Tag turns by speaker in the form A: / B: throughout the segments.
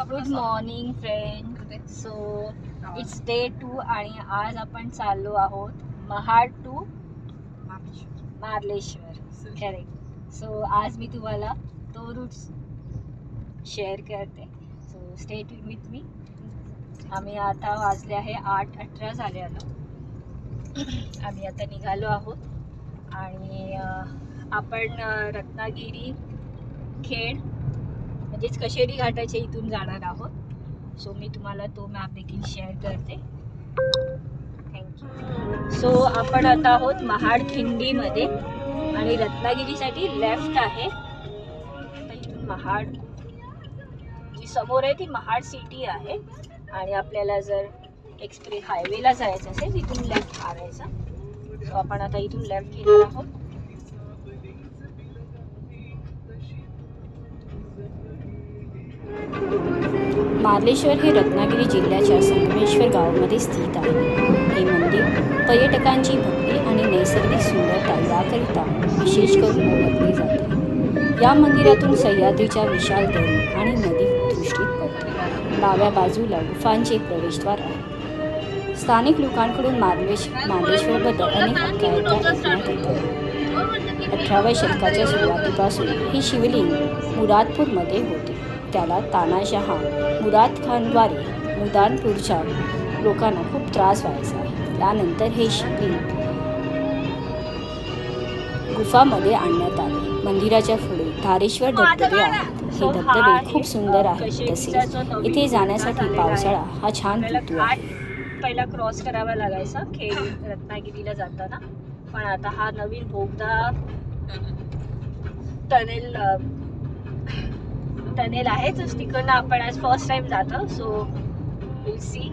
A: Good morning friend. So it's day 2 आणि आज आपण चाललो आहोत Mahad to Marleshwar. Correct. So आज मी तुम्हाला तो रूट शेअर करते. So stay with me. आम्ही आता वाजले आहे 8:18 झाले आलो. आम्ही आता निघालो आहोत आणि आपण रत्नागिरी खेड म्हणजेच कशेरी घाटाच्या इथून जाणार आहोत. सो मी तुम्हाला तो मॅप देखील शेअर करते. थँक्यू. सो आपण आता आहोत महाड खिंडीमध्ये आणि रत्नागिरीसाठी लेफ्ट आहे. इथून महाड जी समोर आहे ती महाड सिटी आहे आणि आपल्याला जर एक्सप्रेस हायवेला जायचं असेल इथून लेफ्ट मारायचा. सो आपण आता इथून लेफ्ट घेणार आहोत. मार्लेश्वर हे रत्नागिरी जिल्ह्याच्या संगमेश्वर गावामध्ये स्थित आहे. हे मंदिर पर्यटकांची भक्ती आणि नैसर्गिक सुंदरता याकरिता विशेष करून ओळखले जाते. या मंदिरातून सह्याद्रीच्या विशाल दरी आणि नदी दृष्टीत पडते. डाव्या बाजूला गुफांचे प्रवेशद्वार आहे. स्थानिक लोकांकडून मार्लेश्वरबद्दल अनेक हकायता ऐकण्यात येतात. 18व्या शतकाच्या सुरुवातीपासून ही शिवलिंग मुरादपूरमध्ये होते. त्याला तानाशहा मुराद खानद्वारे मुदानपूरच्या लोकांना खूप त्रास व्हायचा आहे. त्यानंतर हे शिवलिंग गुफामध्ये आणण्यात आले. मंदिराच्या पुढे धारेश्वर धबधबे आहेत. हे धबधबे खूप सुंदर आहेत. तसेच इथे जाण्यासाठी पावसाळा हा छान ऋतू आहे. पहिला क्रॉस करावा लागायचा खेड रत्नागिरीला जाताना, पण आता हा नवीन बोगदा टनेल आहे. तर तिकडनं आपण आज फर्स्ट टाइम जातो. So will see.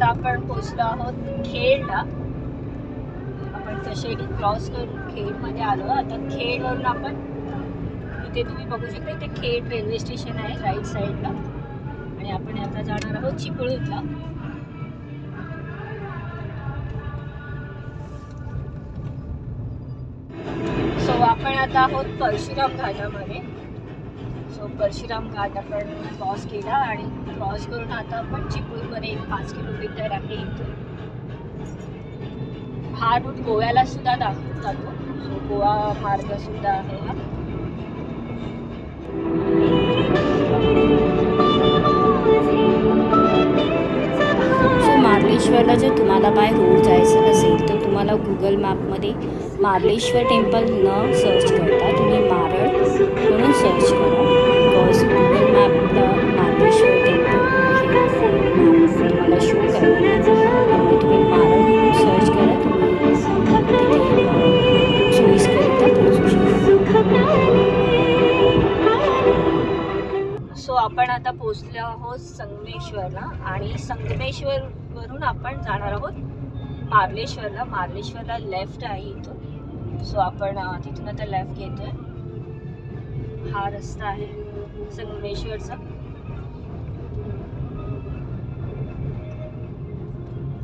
A: आपण पोहोचलो आहोत खेडला. आपण कशेडी क्रॉस करून खेडमध्ये आलो. आता खेडवरून आपण इथे तुम्ही बघू शकता इथे खेड रेल्वे स्टेशन आहे राईट साईडला आणि आपण आता जाणार आहोत चिपळूणला. सो आपण आता आहोत परशुराम घाटामध्ये. सो परशुराम घाट आपण क्रॉस केला आणि क्रॉस करून आता आपण चिपळूणमध्ये 5 किलोमीटर आहे इथून. हा रूट गोव्याला सुद्धा जातो. सो गोवा मार्ग सुद्धा आहे हा. सो मार्लेश्वरला जर तुम्हाला बाय रोड जायचं असेल तर तुम्हाला गुगल मॅपमध्ये मार्लेश्वर टेम्पल न सर्च करता तुम्ही मारळ म्हणून सर्च करा. बिकॉज गुगल मॅपला मार्लेश्वर टेम्पल हे तुम्हाला शो करणार. त्यामुळे तुम्ही मारळ म्हणून सर्च करा. तुम्ही सोयीस्करिता पोहोचू शकता. सो आपण आता पोहोचलो आहोत संगमेश्वरला आणि संगमेश्वरवरून आपण जाणार आहोत मार्लेश्वरला. मार्लेश्वरला लेफ्ट आहे इथून. सो आपण तिथून आता लेफ्ट घेतोय. हा रस्ता आहे संगमेश्वरचा.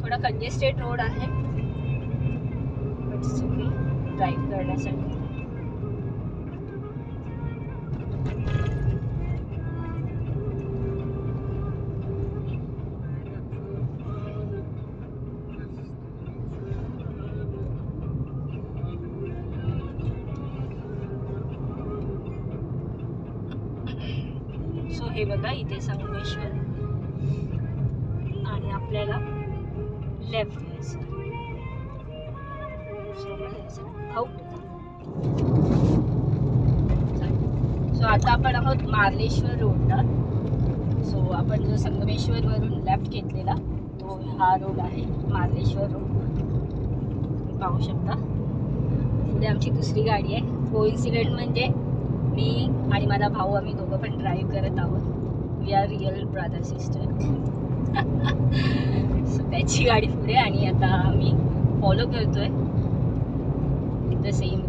A: थोडा कंजेस्टेड रोड आहे. सगळी ड्राईव्ह करण्यासाठी. सो हे बघा इथे संगमेश्वर आणि आपल्याला लेफ्ट घ्यायचं. सो आता आपण आहोत मार्लेश्वर रोडला. सो आपण जो संगमेश्वर वरून लेफ्ट घेतलेला तो हा रोड आहे, मार्लेश्वर रोड. पाहू शकता पुढे आमची दुसरी गाडी आहे. कोइन्सिडेंट म्हणजे मी आणि माझा भाऊ आम्ही दोघं पण ड्राईव्ह करत आहोत. We are real brother sister. So त्याची गाडी पुढे आणि आता आम्ही फॉलो करतोय द सेम.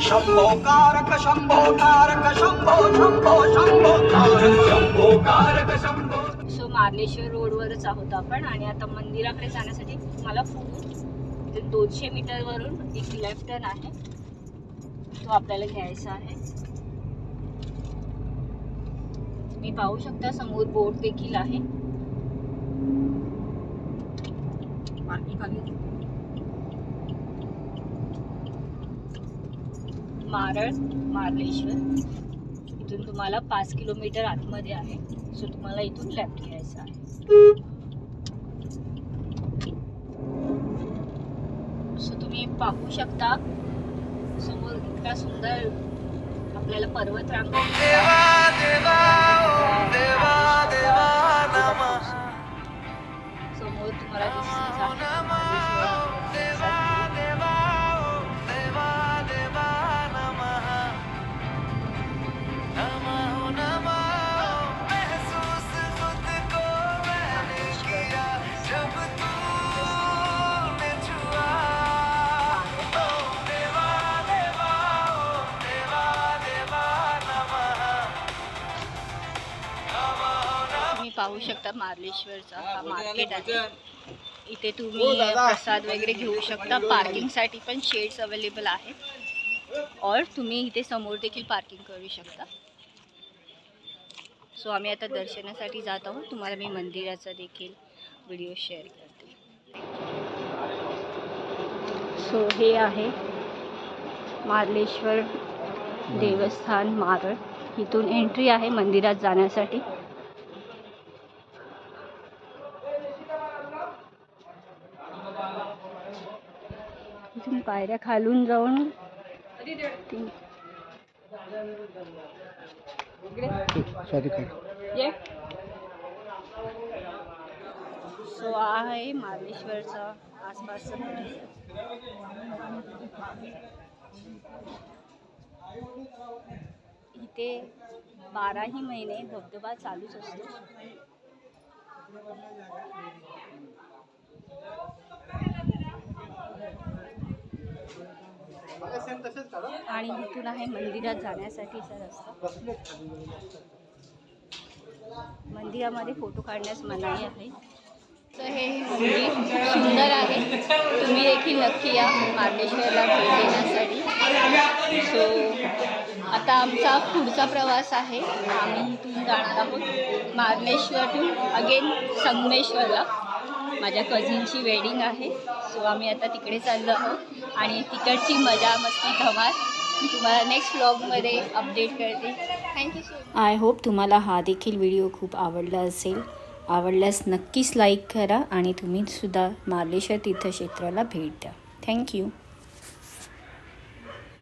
B: शंभोकारक शंभोकारक शंभो शंभो शंभोकारक शंभोकारक शंभो.
A: सो मार्लेश्वर रोडवरच आहोत आपण आणि आता मंदिराकडे जाण्यासाठी मला पुढे 200 मीटरवरून एक लेफ्ट टर्न आहे, तो आपल्याला घ्यायचा आहे. तुम्ही पाहू शकता समोर बोर्ड देखील आहे. मारळ मार्लेश्वर इथून तुम्हाला 5 किलोमीटर आतमध्ये आहे. सो तुम्हाला इथून लेफ्ट घ्यायचं आहे. सो तुम्ही पाहू शकता समोर इतका सुंदर आपल्याला पर्वतरांग समोर तुम्हाला दिसतच आहे. पाहू शकता मार्लेश्वरचा हा मार्केट आहे. इथे तुम्ही प्रसाद वगैरे घेऊ शकता. पार्किंगसाठी पण शेड्स अवेलेबल आहेत और तुम्ही इथे समोर देखील पार्किंग करू शकता. सो आम्ही आता दर्शनासाठी जात आहोत. तुम्हाला मी मंदिराचा देखील व्हिडिओ शेअर करते. सो हे आहे मार्लेश्वर देवस्थान मारळ. इथून एंट्री आहे मंदिरात जाण्यासाठी. इथून पायऱ्या खालून जाऊन सो आहे मार्लेश्वरचा आसपासचा परिसर. इथे 12ही महिने धबधबा चालूच असतो. आणि इथून आहे मंदिरात जाण्यासाठीचा रस्ता. मंदिरामध्ये फोटो काढण्यास मनाई आहे. तर हे मंदिर सुंदर आहे. तुम्ही देखील नक्की या मार्लेश्वरला भेट देण्यासाठी. सो आता आमचा पुढचा प्रवास आहे. आम्ही इथून जाणार आहोत मार्लेश्वर टू अगेन संगमेश्वरला. माझ्या कझिनची वेडिंग आहे. सो आम्ही आता तिकडे चाललो आहोत आणि तिकडची मजा मस्ती धमाल मी तुम्हाला नेक्स्ट व्लॉगमध्ये अपडेट करते. Thank you so much. I hope तुम्हाला हा देखील व्हिडिओ खूप आवडला असेल. आवडल्यास नक्कीच लाईक करा आणि तुम्ही सुद्धा मार्लेश्वर तीर्थक्षेत्राला भेट द्या. थँक्यू.